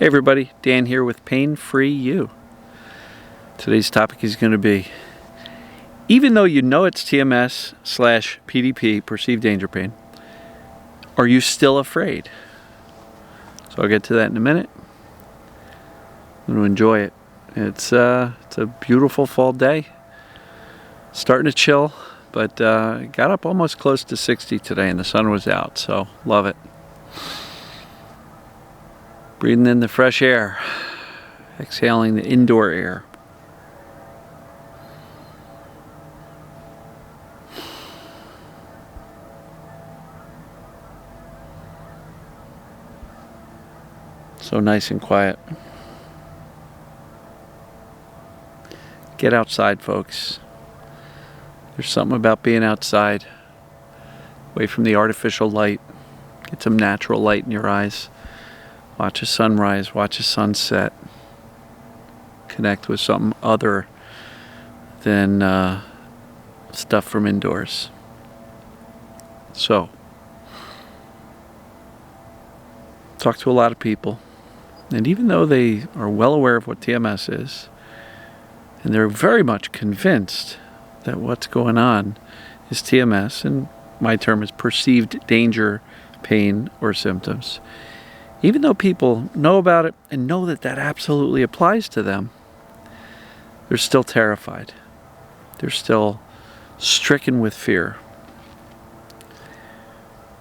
Hey everybody, Dan here with Pain Free You. Today's topic is going to be, even though you know it's TMS / PDP, perceived danger pain, are you still afraid? So I'll get to that in a minute. I'm going to enjoy it. It's a beautiful fall day. Starting to chill, but got up almost close to 60 today and the sun was out, so love it. Breathing in the fresh air, exhaling the indoor air. So nice and quiet. Get outside, folks. There's something about being outside, away from the artificial light. Get some natural light in your eyes. Watch a sunrise, watch a sunset. Connect with something other than stuff from indoors. So, talk to a lot of people, and even though they are well aware of what TMS is, and they're very much convinced that what's going on is TMS, and my term is perceived danger, pain, or symptoms. Even though people know about it and know that that absolutely applies to them, they're still terrified. They're still stricken with fear.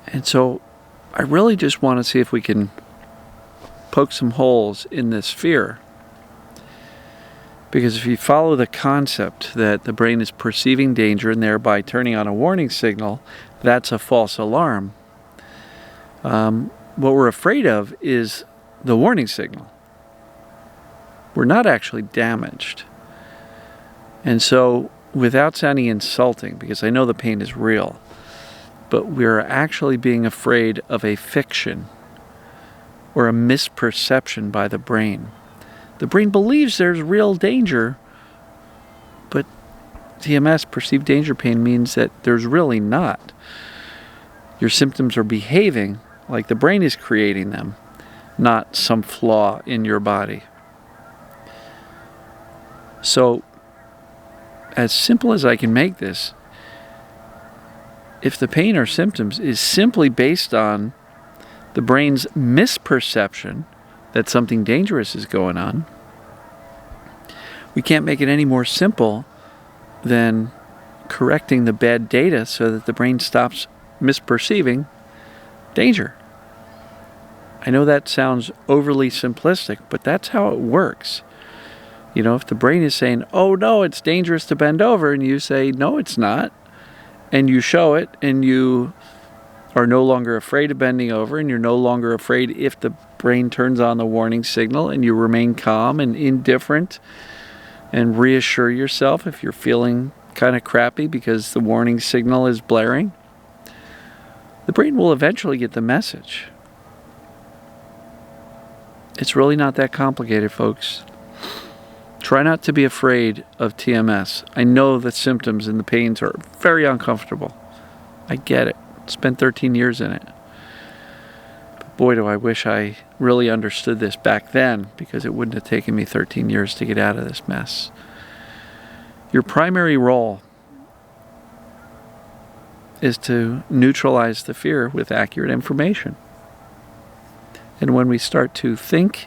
And so I really just want to see if we can poke some holes in this fear. Because if you follow the concept that the brain is perceiving danger and thereby turning on a warning signal, that's a false alarm. What we're afraid of is the warning signal. We're not actually damaged. And so, without sounding insulting, because I know the pain is real, but we're actually being afraid of a fiction or a misperception by the brain. The brain believes there's real danger, but TMS, perceived danger pain, means that there's really not. Your symptoms are behaving like the brain is creating them, not some flaw in your body. So, as simple as I can make this, if the pain or symptoms is simply based on the brain's misperception that something dangerous is going on, we can't make it any more simple than correcting the bad data so that the brain stops misperceiving danger. I know that sounds overly simplistic, but that's how it works. You know, if the brain is saying, oh no, it's dangerous to bend over, and you say, no, it's not, and you show it, and you are no longer afraid of bending over, and you're no longer afraid if the brain turns on the warning signal, and you remain calm and indifferent, and reassure yourself if you're feeling kind of crappy because the warning signal is blaring, the brain will eventually get the message. It's really not that complicated, folks. Try not to be afraid of TMS. I know the symptoms and the pains are very uncomfortable. I get it. Spent 13 years in it. But boy, do I wish I really understood this back then, because it wouldn't have taken me 13 years to get out of this mess. Your primary role is to neutralize the fear with accurate information. And when we start to think,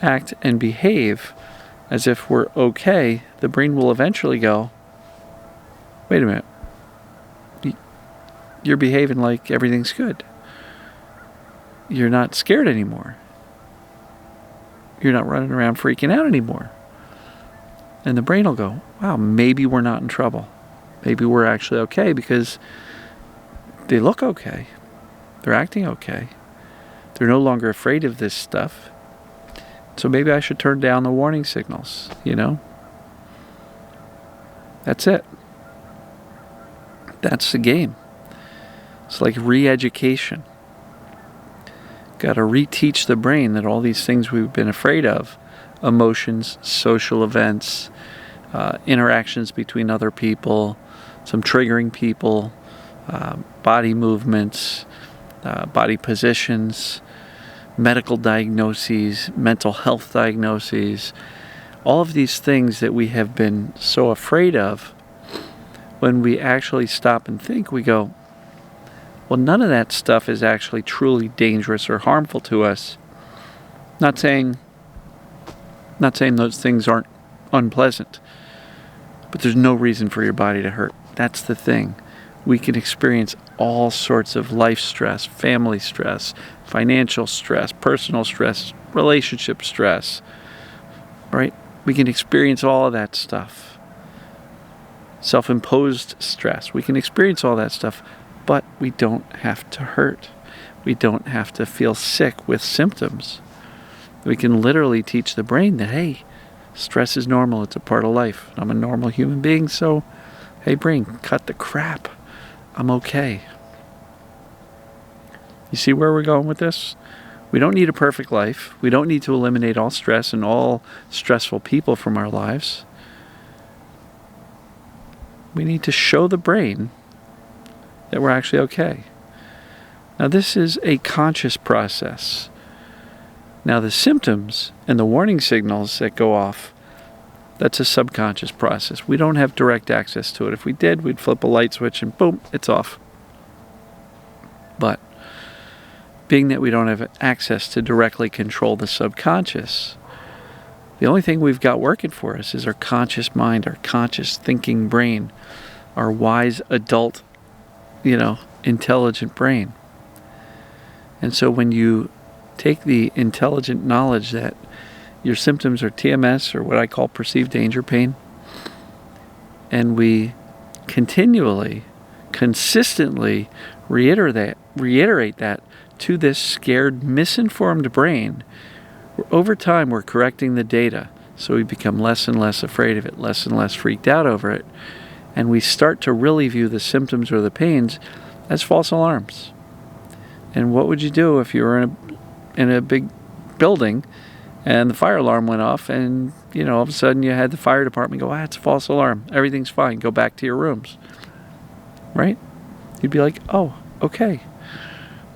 act, and behave as if we're okay, the brain will eventually go, wait a minute, you're behaving like everything's good. You're not scared anymore. You're not running around freaking out anymore. And the brain will go, wow, maybe we're not in trouble. Maybe we're actually okay because they look okay. They're acting okay. They're no longer afraid of this stuff. So maybe I should turn down the warning signals, you know? That's it. That's the game. It's like re-education. Got to reteach the brain that all these things we've been afraid of, emotions, social events, interactions between other people, some triggering people, body movements, body positions, medical diagnoses, mental health diagnoses, all of these things that we have been so afraid of, when we actually stop and think, we go, well, none of that stuff is actually truly dangerous or harmful to us. Not saying those things aren't unpleasant, but there's no reason for your body to hurt. That's the thing. We can experience all sorts of life stress, family stress, financial stress, personal stress, relationship stress, right? We can experience all of that stuff. Self-imposed stress. We can experience all that stuff, but we don't have to hurt. We don't have to feel sick with symptoms. We can literally teach the brain that, hey, stress is normal. It's a part of life. I'm a normal human being, so, hey, brain, cut the crap. I'm okay. You see where we're going with this? We don't need a perfect life. We don't need to eliminate all stress and all stressful people from our lives. We need to show the brain that we're actually okay. Now, this is a conscious process. Now, the symptoms and the warning signals that go off, that's a subconscious process. We don't have direct access to it. If we did, we'd flip a light switch and boom, it's off. But being that we don't have access to directly control the subconscious, the only thing we've got working for us is our conscious mind, our conscious thinking brain, our wise adult, intelligent brain. And so when you take the intelligent knowledge that your symptoms are TMS, or what I call perceived danger pain, and we continually, consistently reiterate that to this scared, misinformed brain, over time we're correcting the data, so we become less and less afraid of it, less and less freaked out over it, and we start to really view the symptoms or the pains as false alarms. And what would you do if you were in a big building and the fire alarm went off, and all of a sudden you had the fire department go, it's a false alarm, everything's fine, go back to your rooms, right? You'd be like, oh, okay.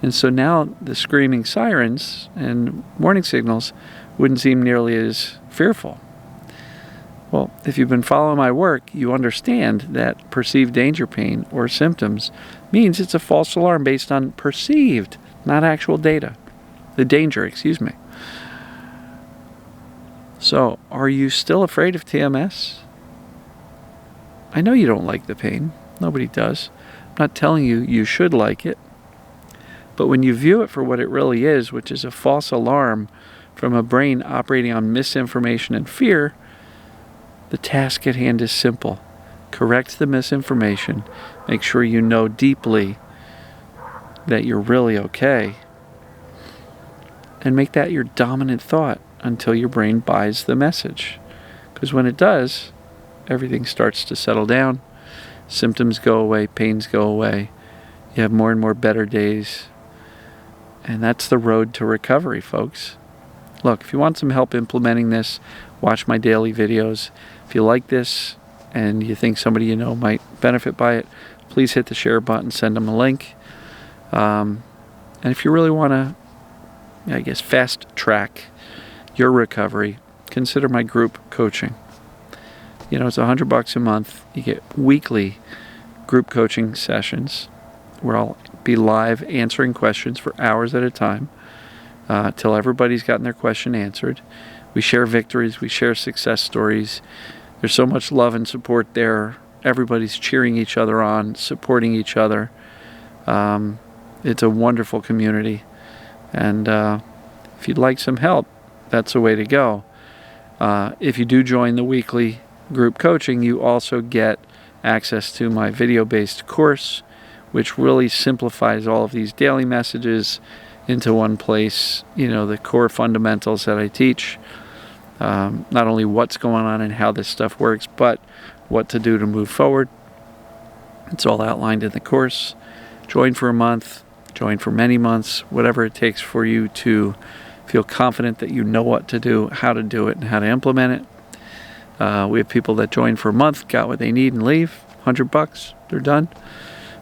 And so now the screaming sirens and warning signals wouldn't seem nearly as fearful. Well, if you've been following my work, you understand that perceived danger pain or symptoms means it's a false alarm based on perceived, not actual data. The danger, excuse me. So, are you still afraid of TMS? I know you don't like the pain. Nobody does. I'm not telling you you should like it. But when you view it for what it really is, which is a false alarm from a brain operating on misinformation and fear, the task at hand is simple. Correct the misinformation. Make sure you know deeply that you're really okay. And make that your dominant thought until your brain buys the message. Because when it does, everything starts to settle down. Symptoms go away, pains go away. You have more and more better days. And that's the road to recovery, folks. Look, if you want some help implementing this, watch my daily videos. If you like this and you think somebody you know might benefit by it, please hit the share button, send them a link. And if you really want to, fast track your recovery, consider my group coaching. It's $100 a month. You get weekly group coaching sessions where I'll be live answering questions for hours at a time till everybody's gotten their question answered. We share victories. We share success stories. There's so much love and support there. Everybody's cheering each other on, supporting each other. It's a wonderful community. And if you'd like some help, that's the way to go. If you do join the weekly group coaching, you also get access to my video-based course, which really simplifies all of these daily messages into one place. The core fundamentals that I teach, not only what's going on and how this stuff works, but what to do to move forward. It's all outlined in the course. Join for a month, join for many months, whatever it takes for you to feel confident that you know what to do, how to do it, and how to implement it. We have people that join for a month, got what they need, and leave. $100, they're done.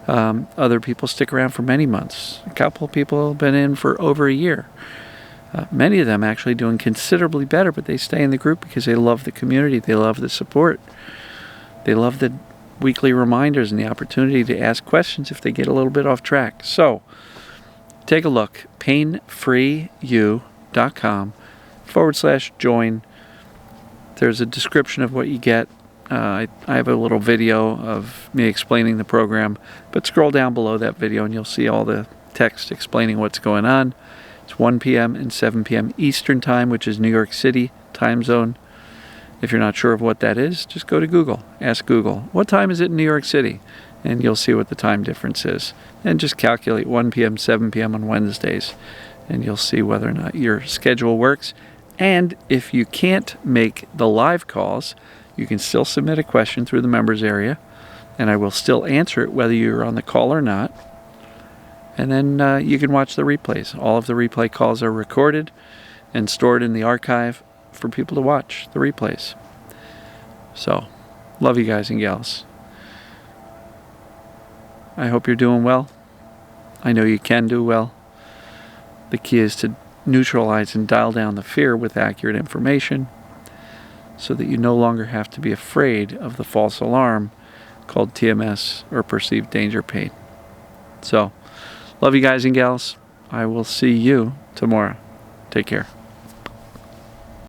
Other people stick around for many months. A couple of people have been in for over a year. Many of them actually doing considerably better, but they stay in the group because they love the community, they love the support, they love the weekly reminders and the opportunity to ask questions if they get a little bit off track. So take a look, painfreeyou.com/join. There's a description of what you get. I have a little video of me explaining the program, but scroll down below that video and you'll see all the text explaining what's going on. It's 1 p.m. and 7 p.m. Eastern Time, which is New York City time zone. If you're not sure of what that is, just go to Google. Ask Google, what time is it in New York City? And you'll see what the time difference is. And just calculate 1 p.m., 7 p.m. on Wednesdays, and you'll see whether or not your schedule works. And if you can't make the live calls, you can still submit a question through the members area, and I will still answer it whether you're on the call or not. And then you can watch the replays. All of the replay calls are recorded and stored in the archive for people to watch the replays. So, love you guys and gals. I hope you're doing well. I know you can do well. The key is to neutralize and dial down the fear with accurate information so that you no longer have to be afraid of the false alarm called TMS, or perceived danger pain. So, love you guys and gals. I will see you tomorrow. Take care.